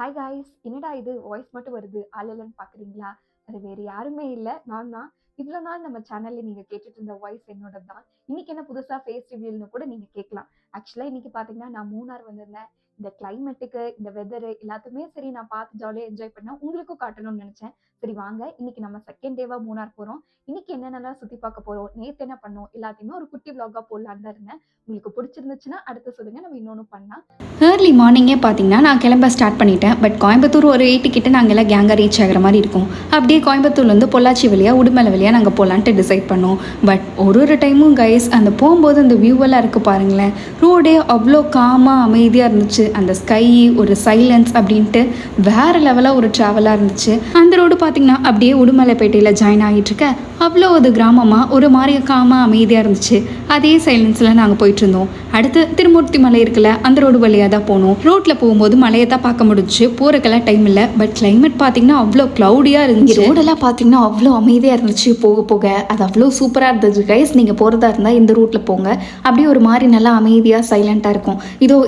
Hi guys, என்னடா இது voice மட்டும் வருது ஆள் இல்லைன்னு பார்க்குறீங்களா? அது வேறு யாருமே இல்லை, நான் தான். இவ்வளோ நாள் நம்ம சேனல்ல நீங்கள் கேட்டுட்டு இருந்த வாய்ஸ் என்னோட தான். இன்னைக்கு என்ன புதுசாக ஃபேஸ் ரிவியூல்னு கூட நீங்கள் கேட்கலாம். ஆக்சுவலாக இன்னைக்கு பார்த்தீங்கன்னா நான் மூணார் வந்திருந்தேன். இந்த கிளைமேட்டுக்கு இந்த வெதரு எல்லாத்துமே சரி நான் பார்த்து ஜாலியாக என்ஜாய் பண்ணேன். உங்களுக்கும் காட்டணும்னு நினச்சேன். சரி வாங்க, இன்னைக்கு நம்ம செகண்ட் டேவா மூணார் போகிறோம். இன்னைக்கு என்னென்னலாம் சுற்றி பார்க்க போகிறோம், நேற்று என்ன பண்ணோம் எல்லாத்தையுமே ஒரு குட்டி vlog-ஆ போடலான்னு தான் இருந்தேன். உங்களுக்கு பிடிச்சிருந்துச்சுன்னா அடுத்து சொல்லுங்கள், நம்ம இன்னொன்று பண்ணலாம். ஏர்லி மார்னிங்கே பார்த்தீங்கன்னா நான் கிளம்ப ஸ்டார்ட் பண்ணிட்டேன். பட் கோயம்புத்தூர் ஒரு 8 கிட்ட நாங்கள் எல்லாம் கேங்காக ரீச் ஆகிற மாதிரி இருக்கும். அப்படியே கோயம்புத்தூர்லேருந்து பொள்ளாச்சி வழியாக உடுமலை வழியாக நாங்கள் போகலான்ட்டு டிசைட் பண்ணோம். பட் ஒரு டைமும் கைஸ் அந்த போகும்போது அந்த வியூவெல்லாம் இருக்குது பாருங்களேன். ரோடே அவ்வளோ காமாக அமைதியாக இருந்துச்சு. அந்த ஸ்கை ஒரு சைலன்ஸ் அப்படின்ட்டு வேறு லெவலாக ஒரு ட்ராவலாக இருந்துச்சு. அந்த ரோடு பார்த்திங்கன்னா அப்படியே உடுமலைப்பேட்டையில் ஜாயின் ஆகிட்டுருக்க அவ்வளோ ஒரு கிராமமாக ஒரு மாதிரி காமாக அமைதியாக இருந்துச்சு. அதே சைலன்ஸில் நாங்கள் போயிட்டு இருந்தோம். அடுத்து திருமூர்த்தி மலை இருக்குல்ல, அந்த ரோடு வழியாக தான் போனோம். ரோட்டில் போகும்போது மலையை தான் பார்க்க முடிஞ்சிச்சு. போகிறக்கெல்லாம் டைம் இல்லை. பட் கிளைமேட் பார்த்தீங்கன்னா அவ்வளோ க்ளவுடியாக இருந்துச்சு. ரோடெல்லாம் பார்த்தீங்கன்னா அவ்வளோ அமைதியாக இருந்துச்சு. போக போக அது அவ்வளோ சூப்பராக இருந்துச்சு கைஸ். நீங்கள் போகிறதா இருந்தால் இந்த ரூட்டில் போங்க. அப்படியே ஒரு மாதிரி நல்லா அமைதியாக சைலண்ட்டாக இருக்கும்.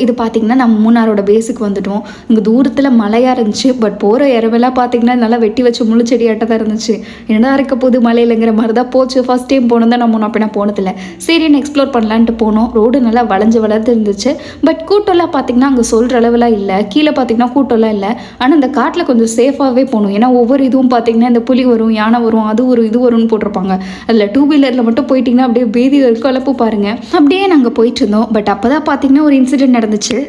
இது பார்த்தீங்கன்னா நம்ம மூணாரோட பேஸுக்கு வந்துட்டோம். இங்கே தூரத்தில் மலையாக இருந்துச்சு. பட் போகிற இரவெல்லாம் பார்த்தீங்கன்னா நல்லா வெட்டி வச்சு முள்ளுச்செடியாட்ட தான் இருந்துச்சு. என்னடா இருக்க போது மலையிலங்கிற மாதிரி தான் போச்சு. ஃபர்ஸ்ட் டைம் போனோம் தான் நம்ம அப்படின்னா போனதில்லை. சரின்னு எக்ஸ்ப்ளோர் பண்ணலான்ட்டு போனோம். ரோடு நல்லா வளைஞ்சு இருந்துச்சு. பட் கூட்டம்லாம் பார்த்தீங்கன்னா அங்கே சொல்கிற அளவுலாம் இல்லை. கீழே பார்த்தீங்கன்னா கூட்டம்லாம் இல்லை. ஆனால் இந்த காட்டில் கொஞ்சம் சேஃபாகவே போகணும். ஏன்னா ஒவ்வொரு இதுவும் பார்த்தீங்கன்னா இந்த புலி வரும், யானை வரும், அது வரும், இது வரும்னு போட்டிருப்பாங்க. அதில் 2 வீலரில் மட்டும் போயிட்டிங்கன்னா அப்படியே பேதி கலப்பு பாருங்கள். அப்படியே நாங்கள் போயிட்டு இருந்தோம். பட் அப்போ தான் பார்த்தீங்கன்னா ஒரு இன்சிடென்ட் நடந்துச்சு.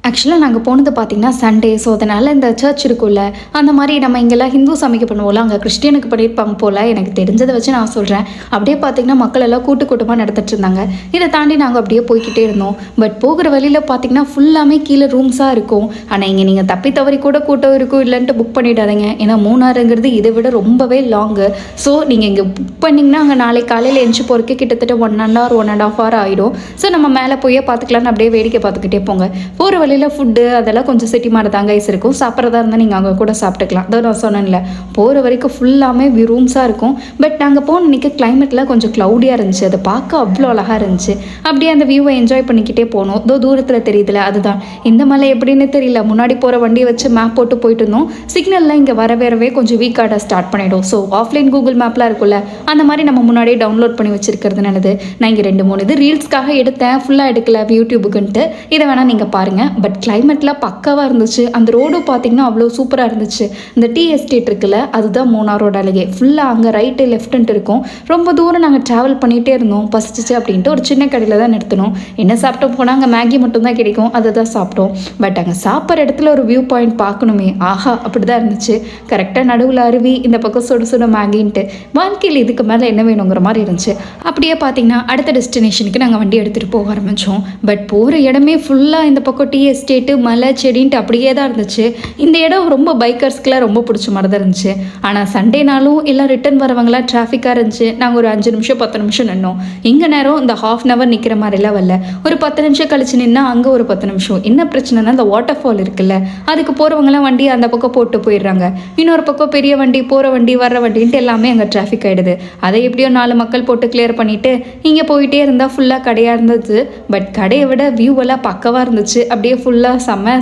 ஆக்சுவலாக நாங்கள் போனது பார்த்திங்கன்னா சண்டே. ஸோ அதனால் இந்த சர்ச் இருக்கும்ல, அந்த மாதிரி நம்ம இங்கெல்லாம் ஹிந்து சாமிக்கு பண்ணுவோம்ல, அங்கே கிறிஸ்டியனுக்கு பண்ணியிருப்பாங்க போல். எனக்கு தெரிஞ்சதை வச்சு நான் சொல்கிறேன். அப்படியே பார்த்திங்கன்னா மக்கள் எல்லாம் கூட்டமாக நடத்திட்டு இருந்தாங்க. இதை தாண்டி நாங்கள் அப்படியே போய்கிட்டே இருந்தோம். பட் போகிற வழியில் பார்த்திங்கன்னா ஃபுல்லாமே கீழே ரூம்ஸாக இருக்கும். ஆனால் இங்கே நீங்கள் தப்பி தவறி கூட கூட்டம் இருக்கும் இல்லைன்ட்டு புக் பண்ணிடாதீங்க. ஏன்னா மூணாறுங்கிறது இதை விட ரொம்பவே லாங்கு. ஸோ நீங்கள் இங்கே புக் பண்ணிங்கன்னா அங்கே நாளைக்கு காலையில் எஞ்சி போகிறதுக்கு கிட்டத்தட்ட 1.5 hour ஆகிடும். ஸோ நம்ம மேலே போய் பார்த்துக்கலான்னு அப்படியே வேடிக்கை பார்த்துக்கிட்டே போங்க. போகிற வழியில் ஃபுட்டு அதெல்லாம் கொஞ்சம் சிட்டி மாதிரி தாங்க இருக்கும். சாப்பிட்றதா இருந்தால் நீங்கள் அங்கே கூட சாப்பிட்டுக்கலாம். அதோ நான் சொன்னேன்ல, போகிற வரைக்கும் ஃபுல்லாமே ரூம்ஸாக இருக்கும். பட் நாங்கள் போன அன்றைக்கி கிளைமேட்டில் கொஞ்சம் க்ளவுடியாக இருந்துச்சு. அதை பார்க்க அவ்வளோ அழகாக இருந்துச்சு. அப்படியே அந்த வியூவை என்ஜாய் பண்ணிக்கிட்டே போனோம். தூரத்தில் தெரியுதுல, அதுதான் இந்த மலை எப்படின்னு தெரியல. முன்னாடி போகிற வண்டியை வச்சு மேப் போட்டு போயிட்டு இருந்தோம். சிக்னல்லாம் இங்கே வரவே கொஞ்சம் வீக்காக ஸ்டார்ட் பண்ணிடும். ஸோ ஆஃப்லைன் கூகுள் மேப்லாம் இருக்குல்ல, அந்த மாதிரி நம்ம முன்னாடியே டவுன்லோட் பண்ணி வச்சிருக்கிறது நல்லது. நான் இங்கே 2-3 இது ரீல்ஸ்க்காக எடுத்தேன். ஃபுல்லாக எடுக்கல யூடியூபுக்குன்ட்டு. இதை வேணால் நீங்கள் பாருங்கள். பட் கிளைமேட்லாம் பக்காவாக இருந்துச்சு. அந்த ரோடும் பார்த்தீங்கன்னா அவ்வளோ சூப்பராக இருந்துச்சு. இந்த டீ எஸ்டேட் இருக்குல்ல, அதுதான் மூணாரோட அழகே. ஃபுல்லாக அங்கே ரைட்டு லெஃப்ட்டுன்ட்டு இருக்கும். ரொம்ப தூரம் நாங்கள் ட்ராவல் பண்ணிகிட்டே இருந்தோம். பசிச்சிச்சு அப்படின்ட்டு ஒரு சின்ன கடையில் தான் நிறுத்தினோம். என்ன சாப்பிட்டு போனால் அங்கே மேகி மட்டும்தான் கிடைக்கும், அதை தான் சாப்பிட்டோம். பட் அங்கே சாப்பிட்ற இடத்துல ஒரு வியூ பாயிண்ட் பார்க்கணுமே, ஆஹா அப்படி தான் இருந்துச்சு. கரெக்டாக நடுவில் அருவி, இந்த பக்கம் சுட மேகின்ட்டு வாழ்க்கையில் இதுக்கு மேலே என்ன வேணுங்கிற மாதிரி இருந்துச்சு. அப்படியே பார்த்தீங்கன்னா அடுத்த டெஸ்டினேஷனுக்கு நாங்கள் வண்டி எடுத்துகிட்டு போக ஆரம்பித்தோம். பட் போகிற இடமே ஃபுல்லாக இந்த பக்கம் டீ எஸ்டேட்டு மலை செடின்ட்டு அப்படியே தான் இருந்துச்சு. இந்த இடம் ரொம்ப பைக்கர்ஸ்க்குலாம் ரொம்ப பிடிச்ச மாதிரி தான் இருந்துச்சு. ஆனால் சண்டேனாலும் எல்லாம் ரிட்டர்ன் வரவங்களாம் டிராஃபிக்காக இருந்துச்சு. நாங்கள் ஒரு 5 நிமிஷம் 10 நிமிஷம் நின்னோம். இங்கே நேரம் இந்த ½ hour நிற்கிற மாதிரிலாம் வரல. ஒரு 10 நிமிஷம் கழிச்சு நின்னா அங்கே ஒரு 10 நிமிஷம். என்ன பிரச்சனைனா இந்த வாட்டர் ஃபால் இருக்குல்ல, அதுக்கு போகிறவங்களாம் வண்டி அந்த பக்கம் போட்டு போயிடுறாங்க. இன்னொரு பக்கம் பெரிய வண்டி போகிற வண்டி வர்ற வண்டின்ட்டு எல்லாமே அங்கே டிராஃபிக் ஆகிடுது. அதை எப்படியோ 4 மக்கள் போட்டு கிளியர் பண்ணிவிட்டு இங்கே போயிட்டே இருந்தால் ஃபுல்லாக கடையாக இருந்தது. பட் கடையை விட வியூவெல்லாம் பக்கவாக இருந்துச்சு. அப்படியே ஃபுல்லாக செம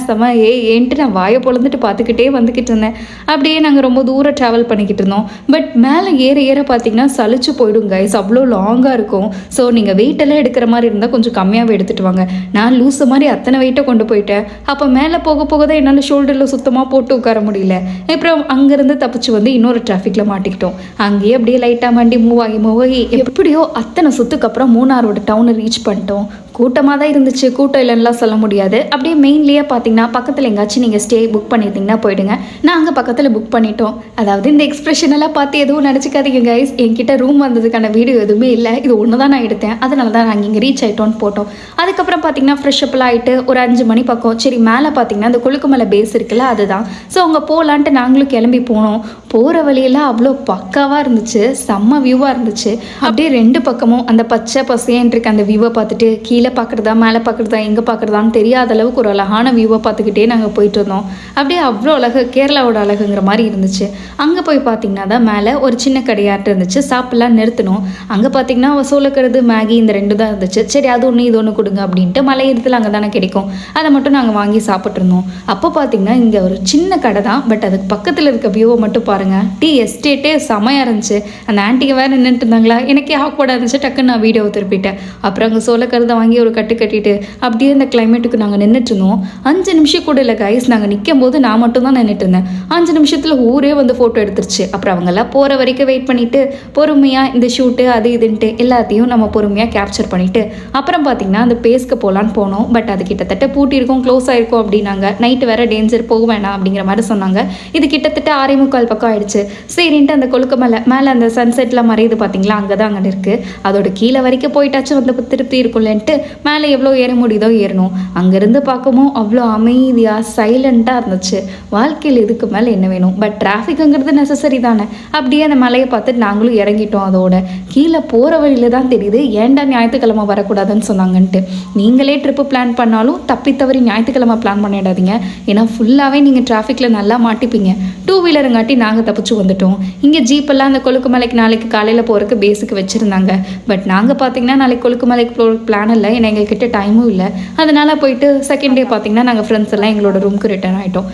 ஏன்ட்டு நான் வாயை பொழந்துட்டு பார்த்துக்கிட்டே வந்துக்கிட்டு இருந்தேன். அப்படியே நாங்கள் ரொம்ப தூரம் ட்ராவல் பண்ணிக்கிட்டு இருந்தோம். பட் மேலே ஏற பார்த்தீங்கன்னா சலிச்சு போயிடும் கைஸ். அவ்வளோ லாங்காக இருக்கும். ஸோ நீங்கள் வெயிட்டெல்லாம் எடுக்கிற மாதிரி இருந்தால் கொஞ்சம் கம்மியாகவே எடுத்துகிட்டு வாங்க. நான் லூஸு மாதிரி அத்தனை வெயிட்டை கொண்டு போயிட்டேன். அப்போ மேலே போக தான் என்னால் ஷோல்டரில் சுத்தமாக போட்டு உட்கார முடியல. அப்புறம் அங்கேருந்து தப்பிச்சு வந்து இன்னொரு டிராஃபிக்கில் மாட்டிக்கிட்டோம். அங்கேயே அப்படியே லைட்டாக வண்டி மூவ் ஆகி எப்படியோ அத்தனை சுற்றுக்கு அப்புறம் மூணாரோட டவுனை ரீச் பண்ணிட்டோம். கூட்டமாக தான் இருந்துச்சு. கூட்டம் இல்லைன்னுலாம் சொல்ல முடியாது. அப்படியே மெயின்லேயே பார்த்தீங்கன்னா பக்கத்தில் எங்காச்சும் நீங்கள் ஸ்டே புக் பண்ணியிருந்தீங்கன்னா போயிடுங்க. நாங்கள் பக்கத்தில் புக் பண்ணிட்டோம். அதாவது இந்த எக்ஸ்பிரஷன் எல்லாம் பார்த்து எதுவும் நினச்சிக்காதீங்க கைஸ். என்கிட்ட ரூம் வந்ததுக்கான வீடியோ எதுவுமே இல்லை. இது ஒன்று தான் நான் எடுத்தேன். அதனால தான் நாங்கள் இங்கே ரீச் ஆகிட்டோன்னு போட்டோம். அதுக்கப்புறம் பார்த்தீங்கன்னா ஃப்ரெஷ்அப்லாம் ஆகிட்டு ஒரு 5 மணி பக்கம் சரி மேலே பார்த்தீங்கன்னா அந்த கொழுக்குமலை பேஸ் இருக்குல்ல, அதுதான். ஸோ அங்கே போகலான்ட்டு நாங்களும் கிளம்பி போனோம். போகிற வழியெல்லாம் அவ்வளோ பக்காவாக இருந்துச்சு. செம்ம வியூவாக இருந்துச்சு. அப்படியே 2 பக்கமும் அந்த பச்சை பசேன்னு இருக்க அந்த வியூவை பார்த்துட்டு கீழே கீழே பார்க்குறதா மேலே பார்க்குறதா எங்கே பார்க்குறதான்னு தெரியாத அளவுக்கு ஒரு அழகான வியூவை பார்த்துக்கிட்டே நாங்கள் போயிட்டு இருந்தோம். அப்படியே அவ்வளோ அழகு, கேரளாவோட அழகுங்கிற மாதிரி இருந்துச்சு. அங்கே போய் பார்த்திங்கன்னா தான் மேலே ஒரு சின்ன கடையாட்டு இருந்துச்சு. சாப்பிட்லாம் நிறுத்தணும். அங்கே பார்த்திங்கன்னா சோளக்கருது மேகி இந்த 2 தான் இருந்துச்சு. சரி அது ஒன்று இது ஒன்று கொடுங்க அப்படின்ட்டு மலையேறத்தில் அங்கே தானே கிடைக்கும், அதை மட்டும் நாங்கள் வாங்கி சாப்பிட்ருந்தோம். அப்போ பார்த்திங்கன்னா இங்கே ஒரு சின்ன கடை தான், பட் அதுக்கு பக்கத்தில் இருக்க வியூவை மட்டும் பாருங்கள். டீ எஸ்டேட்டே செமையாக இருந்துச்சு. அந்த ஆண்டிக்கு வேறு நின்றுட்டு இருந்தாங்களா, எனக்கே ஆக்வர்டாக இருந்துச்சு. டக்குன்னு நான் வீடியோவை திருப்பிட்டேன். அப்புறம் அங்கே சோளக்கருதை வாங்கி ஒரு கட்டிட்டு அப்படியே இந்த கிளைமேட்டுக்கு நாங்கள் நின்றுட்டு இருந்தோம். 5 நிமிஷம் கூட இல்லை கைஸ், நாங்கள் நிற்கும் போது நான் மட்டும் தான் நின்றுட்டு இருந்தேன். 5 நிமிஷத்தில் ஊரே வந்து ஃபோட்டோ எடுத்துருச்சு. அப்புறம் அவங்கெல்லாம் போகிற வரைக்கும் வெயிட் பண்ணிவிட்டு பொறுமையாக இந்த ஷூட்டு அது இதுன்ட்டு எல்லாத்தையும் நம்ம பொறுமையாக கேப்சர் பண்ணிவிட்டு அப்புறம் பார்த்திங்கன்னா அந்த பேஸ்க்கு போகலான்னு போனோம். பட் அது கிட்டத்தட்ட பூட்டியிருக்கும், க்ளோஸ் ஆகிருக்கும் அப்படின்னாங்க. நைட்டு வேறு டேஞ்சர், போக வேணாம் அப்படிங்கிற மாதிரி சொன்னாங்க. இது கிட்டத்தட்ட 6:45 பக்கம் ஆயிடுச்சு. சரின்ட்டு அந்த கொழுக்க மேலே அந்த சன்செட்லாம் மறையுது பார்த்தீங்களா, அங்கே தான் அங்கே இருக்குது. அதோட கீழே வரைக்கும் போயிட்டாச்சும் வந்து திருப்தி இருக்கும்லன்ட்டு மேலே எவ்வளோ ஏற முடியுதோ ஏறணும். அங்கேருந்து பார்க்கவும் அவ்வளோ அமைதியாக சைலண்ட்டாக இருந்துச்சு. வாழ்க்கையில் இதுக்கு மேலே என்ன வேணும்? பட் டிராஃபிக்குங்கிறது நெசசரி தானே. அப்படியே அந்த மலையை பார்த்துட்டு நாங்களும் இறங்கிட்டோம். அதோட கீழே போகிற வழியில் தான் தெரியுது ஏன்டா ஞாயிற்றுக்கிழமை வரக்கூடாதுன்னு சொன்னாங்கன்ட்டு. நீங்களே ட்ரிப்பு பிளான் பண்ணாலும் தப்பி தவறி ஞாயிற்றுக்கிழமை பிளான் பண்ணிடாதீங்க. ஏன்னா ஃபுல்லாகவே நீங்கள் டிராஃபிக்கில் நல்லா மாட்டிப்பீங்க. 2 வீலருங்காட்டி நாங்கள் தப்பிச்சு வந்துட்டோம். இங்கே ஜீப்பெல்லாம் அந்த கொழுக்கு மலைக்கு நாளைக்கு காலையில் போகிறதுக்கு பேஸுக்கு வச்சுருந்தாங்க. பட் நாங்கள் பார்த்தீங்கன்னா நாளைக்கு கொழுக்கு மலைக்கு போகிற பிளான் இல்லை, ஏன்னா எங்ககிட்ட டைமும் இல்லை. அதனால் போயிட்டு செகண்ட் டே பார்த்தீங்கன்னா நாங்கள் ஃப்ரெண்ட்ஸ் எல்லாம் எங்களோட ரூமுக்கு ரிட்டர்ன் ஆகிட்டோம்.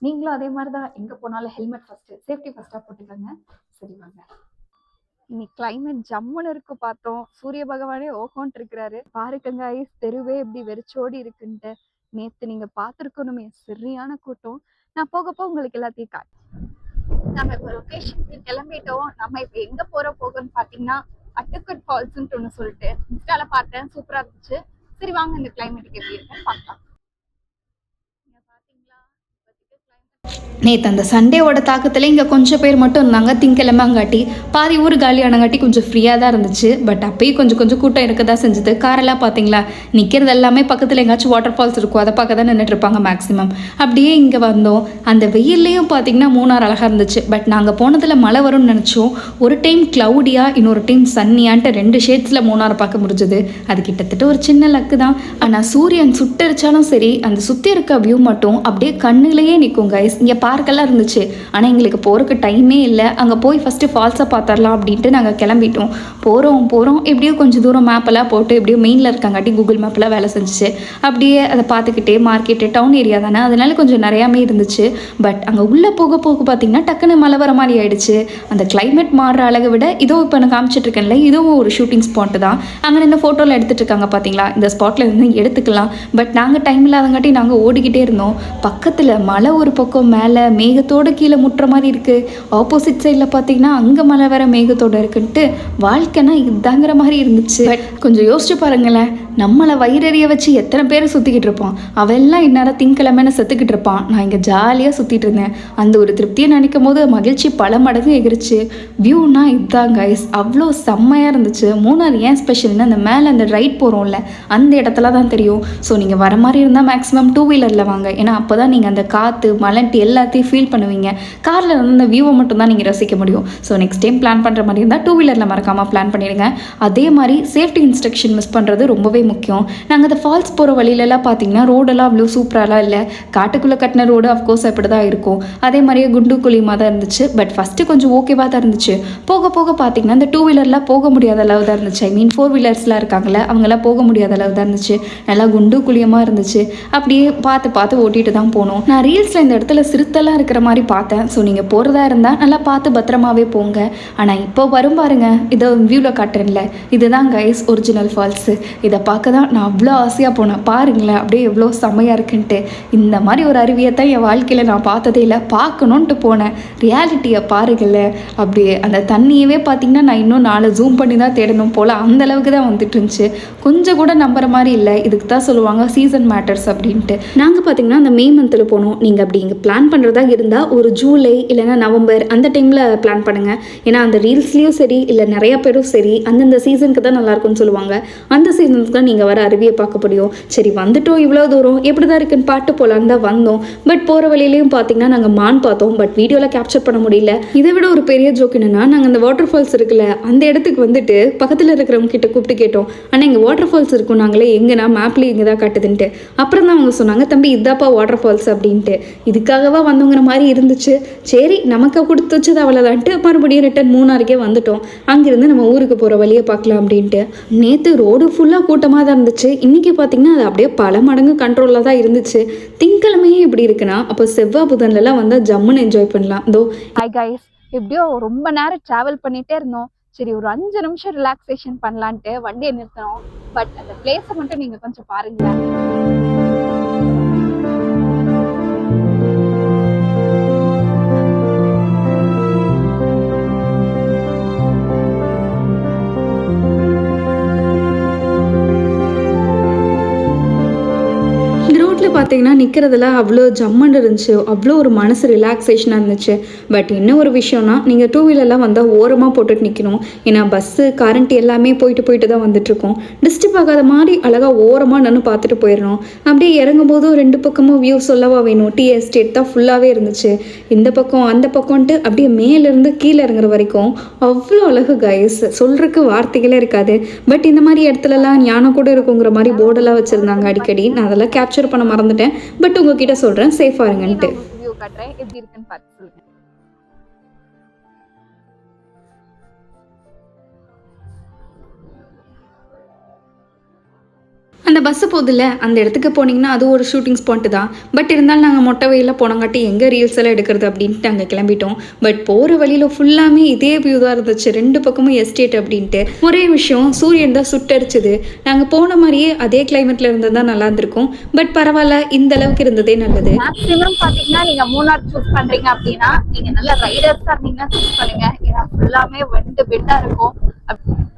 நீங்களும் அதே மாதிரி தான் எங்கே போனாலும் ஹெல்மெட் ஃபஸ்ட்டு, சேஃப்டி ஃபஸ்ட்டாக போட்டுக்கோங்க. சரி வாங்க. இன்னைக்கு கிளைமேட் ஜம்முன்னு இருக்கு. பார்த்தோம் சூரிய பகவானே ஓகோன்ட்டு இருக்கிறாரு. பாருக்கங்க ஐஸ், தெருவே எப்படி வெறிச்சோடி இருக்குன்ட்டு. நேற்று நீங்கள் பார்த்துருக்கணுமே, சரியான கூட்டம். நான் போக உங்களுக்கு எல்லாத்தையும் காட்டு. நம்ம இப்போ லொக்கேஷனுக்கு கிளம்பிட்டோம். நம்ம இப்போ எங்கே போகணும்னு பார்த்தீங்கன்னா அட்டுக்கட் ஃபால்ஸ்ன்ட்டு ஒன்று சொல்லிட்டு இன்ஸ்டால பார்த்தேன், சூப்பராக இருந்துச்சு. சரி வாங்க இந்த கிளைமேட்டுக்கு எப்படி இருக்குன்னு பார்க்கலாம். நேற்று அந்த சண்டேவோட தாக்கத்தில் இங்கே கொஞ்சம் பேர் மட்டும் இருந்தாங்க. திங்கக்கிழமைங்காட்டி பாதி ஊர் காலியானங்காட்டி கொஞ்சம் ஃப்ரீயாக தான் இருந்துச்சு. பட் அப்பயும் கொஞ்சம் கூட்டம் இருக்க தான் செஞ்சுது. காரெல்லாம் பார்த்தீங்களா, நிற்கிறது எல்லாமே பக்கத்தில் எங்கேயாச்சும் வாட்டர் ஃபால்ஸ் இருக்கும், அதை பார்க்க தான் நின்றுட்டு இருப்பாங்க மேக்ஸிமம். அப்படியே இங்கே வந்தோம். அந்த வெயில்லையும் பார்த்தீங்கன்னா மூணார் அழகாக இருந்துச்சு. பட் நாங்கள் போனதில் மழை வரும்னு நினச்சோம். ஒரு டைம் க்ளவுடியாக, இன்னொரு டைம் சன்னியான்ட்டு 2 ஷேட்ஸில் மூணாரை பார்க்க முடிஞ்சது. அது கிட்டத்தட்ட ஒரு சின்ன லக்கு தான். ஆனால் சூரியன் சுட்டரிச்சாலும் சரி, அந்த சுற்றி இருக்க வியூ மட்டும் அப்படியே கண்ணுலேயே நிற்கும் கைஸ். இங்கே பார்க்கெல்லாம் இருந்துச்சு, ஆனால் எங்களுக்கு போகிறதுக்கு டைமே இல்லை. அங்கே போய் ஃபஸ்ட்டு ஃபால்ஸை பார்த்துடலாம் அப்படின்ட்டு நாங்கள் கிளம்பிட்டோம். போகிறோம் எப்படியோ கொஞ்சம் தூரம் மேப்பெல்லாம் போட்டு எப்படியோ மெயினில் இருக்காங்காட்டி கூகுள் மேப்பெல்லாம் வேலை செஞ்சுச்சு. அப்படியே அதை பார்த்துக்கிட்டே மார்க்கெட்டு டவுன் ஏரியா தானே, அதனால கொஞ்சம் நிறையாமே இருந்துச்சு. பட் அங்கே உள்ளே போக பார்த்திங்கன்னா டக்குன்னு மழை வர மாதிரி ஆயிடுச்சு. அந்த கிளைமேட் மாறுற அழகை விட இதோ இப்போ நான் காமிச்சிட்ருக்கேன்ல, இதுவும் ஒரு ஷூட்டிங் ஸ்பாட்டு தான். அங்கே நின்று ஃபோட்டோவில் எடுத்துகிட்டு இருக்காங்க பார்த்தீங்களா, இந்த ஸ்பாட்டில் இருந்து எடுத்துக்கலாம். பட் நாங்கள் டைம் இல்லாதங்காட்டி நாங்கள் ஓடிக்கிட்டே இருந்தோம். பக்கத்தில் மழை ஒரு பக்கம் மேலே மேகத்தோடு கீழே முட்டுற மாதிரி இருக்குது. ஆப்போசிட் சைடில் பார்த்தீங்கன்னா அங்கே மழை வர மேகத்தோடு இருக்குன்ட்டு வாழ்க்கைனா இதுதாங்கிற மாதிரி இருந்துச்சு. பட் கொஞ்சம் யோசிச்சு பாருங்களேன், நம்மளை வயிறறிய வச்சு எத்தனை பேர் சுற்றிக்கிட்டு இருப்பான். அவெல்லாம் இந்நேரம் திங்கக்கிழமைன்னு செத்துக்கிட்டு இருப்பான். நான் இங்கே ஜாலியாக சுற்றிட்டு இருந்தேன். அந்த ஒரு திருப்தியை நினைக்கும் போது மகிழ்ச்சி பல மடங்கு எகிரிச்சு. வியூனா இதுதான் கைஸ், அவ்வளோ செம்மையாக இருந்துச்சு. மூணார் ஏன் ஸ்பெஷல்னு அந்த மேலே அந்த ரைட் போகிறோம்ல, அந்த இடத்துல தான் தெரியும். ஸோ நீங்கள் வர மாதிரி இருந்தால் மேக்ஸிமம் 2 வீலரில் வாங்க. ஏன்னா அப்போ தான் நீங்கள் அந்த காற்று மலன்ட்டு எல்லாத்தையும் ஃபீல் பண்ணுவீங்க. காரில் இருந்து அந்த வியூவை மட்டும் தான் நீங்கள் ரசிக்க முடியும். ஸோ நெக்ஸ்ட் டைம் பிளான் பண்ணுற மாதிரி இருந்தால் 2 வீலரில் மறக்காமல் பிளான் பண்ணிடுங்க. அதே மாதிரி சேஃப்டி இன்ஸ்ட்ரக்ஷன் மிஸ் பண்ணுறது ரொம்பவே முக்கியம். நாங்கள் அந்த ஃபால்ஸ் போகிற வழியிலலாம் பார்த்தீங்கன்னா ரோடெல்லாம் அவ்வளோ சூப்பராலாம் இல்லை. காட்டுக்குள்ளே கட்டின ரோடு அஃப்கோர்ஸ் அப்படி தான் இருக்கும். அதே மாதிரியே குண்டு குழியுமாக தான் இருந்துச்சு. பட் ஃபஸ்ட்டு கொஞ்சம் ஓகேவாக தான் இருந்துச்சு. போக பார்த்தீங்கன்னா இந்த 2 வீலர்லாம் போக முடியாத அளவு தான் இருந்துச்சு. ஐ மீன் 4 வீலர்ஸ்லாம் இருக்காங்களே, அவங்களாம் போக முடியாத அளவு தான் இருந்துச்சு. நல்லா குண்டு குழியமாக இருந்துச்சு. அப்படியே பார்த்து ஓட்டிகிட்டு தான் போனோம். நான் ரீல்ஸில் இந்த இடத்துல சிறுத்தெல்லாம் இருக்கிற மாதிரி பார்த்தேன். ஸோ நீங்கள் போகிறதா இருந்தால் நல்லா பார்த்து பத்திரமாவே போங்க. ஆனால் இப்போ வரும் பாருங்க, இதை வியூவில் காட்டுறேன்ல, இதுதான் கைஸ் ஒரிஜினல் ஃபால்ஸு. இதை பார்க்க தான் நான் அவ்வளோ ஆசையாக போனேன். பாருங்களேன் அப்படியே எவ்வளோ செம்மையாக இருக்குன்ட்டு. இந்த மாதிரி ஒரு அருவியை தான் என் வாழ்க்கையில் நான் பார்த்ததே இல்லை. பார்க்கணுன்ட்டு போனேன். ரியாலிட்டியை பாருங்களேன். அப்படியே அந்த தண்ணியவே பார்த்தீங்கன்னா நான் இன்னும் 4 ஜூம் பண்ணி தான் தேடணும் போல், அந்தளவுக்கு தான் வந்துட்டு இருந்துச்சு. கொஞ்சம் கூட நம்புற மாதிரி இல்லை. இதுக்கு தான் சொல்லுவாங்க சீசன் மேட்டர்ஸ் அப்படின்ட்டு. நாங்கள் பார்த்தீங்கன்னா அந்த மே மந்தில் போனோம். நீங்கள் அப்படி இங்கே பிளான் பண்ணுறதா இருந்தால் ஒரு ஜூலை இல்லைனா நவம்பர் அந்த டைமில் பிளான் பண்ணுங்கள். ஏன்னா அந்த ரீல்ஸ்லேயும் சரி இல்லை நிறையா பேரும் சரி அந்தந்த சீசனுக்கு தான் நல்லாயிருக்கும்னு சொல்லுவாங்க. அந்த சீசனுக்கு தான் தான் நீங்கள் வர அருவியை பார்க்க முடியும். சரி வந்துட்டோம் இவ்வளோ தூரம் எப்படி தான் இருக்குன்னு பாட்டு போகலான்னு தான் வந்தோம். பட் போகிற வழியிலையும் பார்த்தீங்கன்னா நாங்கள் மான் பார்த்தோம். பட் வீடியோவில் கேப்சர் பண்ண முடியல. இதை விட ஒரு பெரிய ஜோக் என்னன்னா, நாங்கள் அந்த வாட்டர் ஃபால்ஸ் இருக்குல்ல அந்த இடத்துக்கு வந்துட்டு பக்கத்தில் இருக்கிறவங்க கிட்ட கூப்பிட்டு கேட்டோம், ஆனால் இங்கே வாட்டர் ஃபால்ஸ் இருக்கும். நாங்களே எங்கன்னா மேப்லேயே இங்கே தான் காட்டுதுன்ட்டு. அப்புறம் தான் அவங்க சொன்னாங்க, தம்பி இதாப்பா வாட்டர் ஃபால்ஸ் அப்படின்ட்டு. இதுக்காகவா வந்தவங்கிற மாதிரி இருந்துச்சு. சரி நமக்கு கொடுத்து வச்சது அவ்வளோதான்ட்டு மறுபடியும் ரிட்டன் மூணாருக்கே வந்துட்டோம். அங்கேருந்து நம்ம ஊருக்கு போகிற வழியை பார்க்கலாம் அப்படின்ட்டு. நேற்று ரோடு ஃபுல்லாக கூட்டமாக தான் இருந்துச்சு. இன்றைக்கி பார்த்தீங்கன்னா அது அப்படியே பல மடங்கு கண்ட்ரோலில் தான் இருந்துச்சு. திங்கக்கிழமையே இப்படி இருக்குன்னா அப்போ செவ்வாய் புதன்லலாம் வந்தால் ஜம்முன்னு என்ஜாய் பண்ணலாம். இதோ ஹாய் கைஸ், எப்படியோ ரொம்ப நேரம் டிராவல் பண்ணிட்டே இருந்தோம். சரி ஒரு 5 நிமிஷம் ரிலாக்ஸேஷன் பண்ணலான்ட்டு வண்டியை நிறுத்தணும். பட் அந்த பிளேஸை மட்டும் நீங்க கொஞ்சம் பாருங்களேன். பார்த்தீங்கன்னா நிற்கிறதுல அவ்வளோ ஜம்மன் இருந்துச்சு. அவ்வளோ ஒரு மனசு ரிலாக்ஸேஷனாக இருந்துச்சு. பட் என்ன ஒரு விஷயம்னா, நீங்கள் டூ வீலர்லாம் வந்தால் ஓரமாக போட்டுட்டு நிற்கணும். ஏன்னா பஸ்ஸு கரண்ட் எல்லாமே போயிட்டு தான் வந்துட்டுருக்கோம். டிஸ்டர்ப் ஆகாத மாதிரி அழகாக ஓரமாக நின்று பார்த்துட்டு போயிடணும். அப்படியே இறங்கும் போதும் 2 பக்கமும் வியூ சொல்லவா வேணும். டீ எஸ்டேட் தான் ஃபுல்லாகவே இருந்துச்சு. இந்த பக்கம் அந்த பக்கம்ன்ட்டு அப்படியே மேலேருந்து கீழே இறங்குற வரைக்கும் அவ்வளோ அழகு கைஸ், சொல்கிறதுக்கு வார்த்தைகளே இருக்காது. பட் இந்த மாதிரி இடத்துலலாம் ஞானம் கூட இருக்குங்கிற மாதிரி போர்டெல்லாம் வச்சுருந்தாங்க அடிக்கடி. நான் அதெல்லாம் கேப்சர் பண்ண மறந்துட்டேன். பட் உங்ககிட்ட சொல்றேன் சேஃபா இருங்கன்ட்டு. வியூ காட்டுறேன், எப்படி இருக்குன்னு பார்த்து சொல்லுங்க. அந்த பஸ்ஸு போதில்ல அந்த இடத்துக்கு போனீங்கன்னா அது ஒரு ஷூட்டிங் ஸ்பாட்டு தான். பட் இருந்தாலும் நாங்கள் மொட்டை வெயிலில் போனங்காட்டி எங்கே ரீல்ஸ் எல்லாம் எடுக்கிறது அப்படின்ட்டு நாங்கள் கிளம்பிட்டோம். பட் போகிற வழியில் ஃபுல்லாமே இதே வியூ தான் இருந்துச்சு. 2 பக்கமும் எஸ்டேட் அப்படின்ட்டு. ஒரே விஷயம், சூரியன் தான் சுட்டரிச்சுது. நாங்கள் போன மாதிரியே அதே கிளைமேட்டில் இருந்தது தான் நல்லா இருந்திருக்கும். பட் பரவாயில்ல, இந்த அளவுக்கு இருந்ததே நல்லது. மேக்ஸிமம் பார்த்தீங்கன்னா நீங்கள் மூணார் சூஸ் பண்ணுறீங்க அப்படின்னா நீங்கள் நல்ல ரைடர்ஸாக இருந்தீங்கன்னா சூஸ் பண்ணுங்க. ஏன்னா ஃபுல்லாமே வெண்டு பெட்டாக இருக்கும்.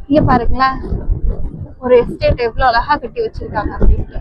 இங்கே பாருங்களேன், ஒரு எஸ்டேட் எவ்வளவு அழகா கட்டி வச்சிருக்காங்க அப்படின்ட்டு.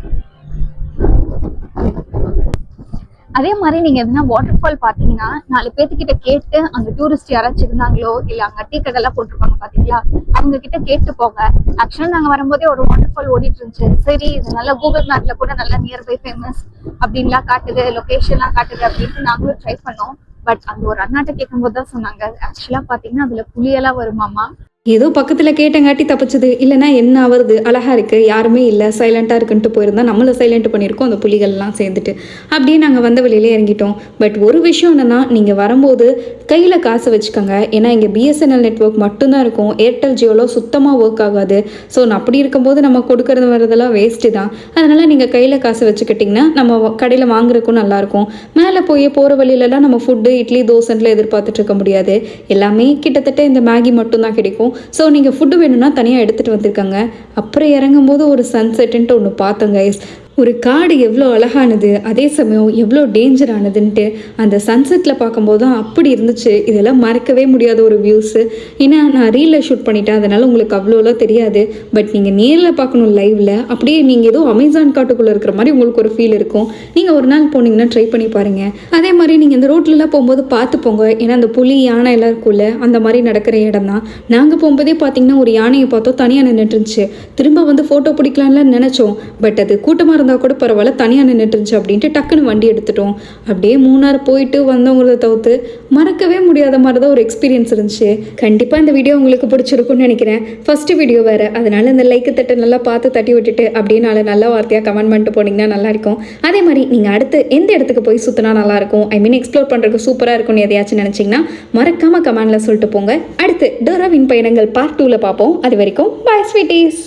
அதே மாதிரி நீங்க எதுனா வாட்டர் ஃபால் பாத்தீங்கன்னா 4 பேர்த்துக்கிட்ட கேட்டு, அங்க டூரிஸ்ட் யாராச்சும் இருந்தாங்களோ இல்ல அங்க டீ கடை எல்லாம் போட்டிருப்பாங்க பாத்தீங்களா, அவங்க கிட்ட கேட்டு போங்க. ஆக்சுவலா நாங்க வரும்போதே ஒரு வாட்டர் ஃபால் ஓடிட்டு இருந்துச்சு. சரி இது நல்லா கூகுள் மேப்ல கூட நல்லா நியர்பை ஃபேமஸ் அப்படின்லாம் காட்டுது, லொகேஷன்லாம் காட்டுது அப்படின்ட்டு நாங்களும் ட்ரை பண்ணோம். பட் அந்த ஒரு அண்ணாட்ட கேட்கும் போது தான் சொன்னாங்க, ஆக்சுவலா பாத்தீங்கன்னா அதுல புளியெல்லாம் வருமாமா. ஏதோ பக்கத்தில் கேட்டங்காட்டி தப்பிச்சது. இல்லைனா என்ன ஆகுறது, அழகாக இருக்குது, யாருமே இல்லை, சைலண்ட்டாக இருக்குன்ட்டு போயிருந்தா நம்மளை சைலண்ட் பண்ணியிருக்கோம் அந்த புலிகள்லாம் சேர்ந்துட்டு. அப்படியே நாங்கள் வந்த வழியிலே இறங்கிட்டோம். பட் ஒரு விஷயம் என்னென்னா, நீங்கள் வரும்போது கையில் காசு வச்சுக்கோங்க. ஏன்னா இங்கே பிஎஸ்என்எல் நெட்ஒர்க் மட்டும்தான் இருக்கும். ஏர்டெல் ஜியோவில் சுத்தமாக ஒர்க் ஆகாது. ஸோ அப்படி இருக்கும்போது நம்ம கொடுக்கறது வரதெல்லாம் வேஸ்ட்டு தான். அதனால் நீங்கள் கையில் காசு வச்சுக்கிட்டிங்கன்னா நம்ம கடையில் வாங்குறதுக்கும் நல்லாயிருக்கும். மேலே போகிற வழியிலலாம் நம்ம ஃபுட்டு இட்லி தோசைலாம் எதிர்பார்த்துட்டு இருக்க முடியாது. எல்லாமே கிட்டத்தட்ட இந்த மேகி மட்டும்தான் கிடைக்கும். ஸோ நீங்கள் ஃபுட்டு வேணும்னா தனியாக எடுத்துகிட்டு வந்திருக்காங்க. அப்புறம் இறங்கும்போது ஒரு சன்செட்டுன்ட்டு ஒன்று பார்த்தோம் கைஸ். ஒரு காடு எவ்வளோ அழகானது, அதே சமயம் எவ்வளோ டேஞ்சரானதுன்ட்டு அந்த சன்செட்டில் பார்க்கும்போது தான் அப்படி இருந்துச்சு. இதெல்லாம் மறக்கவே முடியாத ஒரு வியூஸு. ஏன்னா நான் ரீலில் ஷூட் பண்ணிட்டேன், அதனால் உங்களுக்கு அவ்வளோலாம் தெரியாது. பட் நீங்கள் நேரில் பார்க்கணும் லைவில். அப்படியே நீங்கள் ஏதோ அமேசான் காட்டுக்குள்ளே இருக்கிற மாதிரி உங்களுக்கு ஒரு ஃபீல் இருக்கும். நீங்கள் ஒரு நாள் போனீங்கன்னா ட்ரை பண்ணி பாருங்கள். அதே மாதிரி நீங்கள் இந்த ரோட்லலாம் போகும்போது பார்த்து போங்க. ஏன்னா அந்த புலி யானை எல்லாம் இருக்கும்ல, அந்த மாதிரி நடக்கிற இடம் தான். நாங்கள் போகும்போதே பார்த்தீங்கன்னா ஒரு யானையை பார்த்தோம், தனியாக நின்றுட்டு இருந்துச்சு. திரும்ப வந்து ஃபோட்டோ பிடிக்கலாம்லாம் நினச்சோம். பட் அது கூட்டமாக இருந்தால் கூட பரவாயில்ல, தனியாக நின்றுட்டு இருந்துச்சு அப்படின்ட்டு டக்குன்னு வண்டி எடுத்துட்டோம். அப்படியே மூணார் போயிட்டு வந்தவங்கள தவிர்த்து மறக்கவே முடியாத மாதிரி தான் ஒரு எக்ஸ்பீரியன்ஸ் இருந்துச்சு. கண்டிப்பாக இந்த வீடியோ உங்களுக்கு பிடிச்சிருக்குன்னு நினைக்கிறேன். ஃபஸ்ட்டு வீடியோ வேறு, அதனால் இந்த லைக்கு தட்டை நல்லா பார்த்து தட்டி விட்டுட்டு அப்படியே நல்ல வார்த்தையாக கமெண்ட் பண்ணிட்டு போனீங்கன்னா நல்லாயிருக்கும். அதே மாதிரி நீங்கள் அடுத்து எந்த இடத்துக்கு போய் சுற்றினா நல்லாயிருக்கும், ஐ மீன் எக்ஸ்ப்ளோர் பண்ணுறதுக்கு சூப்பராக இருக்கும்னு எதையாச்சும் நினச்சிங்கன்னா மறக்காமல் கமெண்டில் சொல்லிட்டு போங்க. அடுத்து டோரா வின் பயணங்கள் பார்ட் 2ல் பார்ப்போம். அது வரைக்கும் பாய் ஸ்வீட்டீஸ்.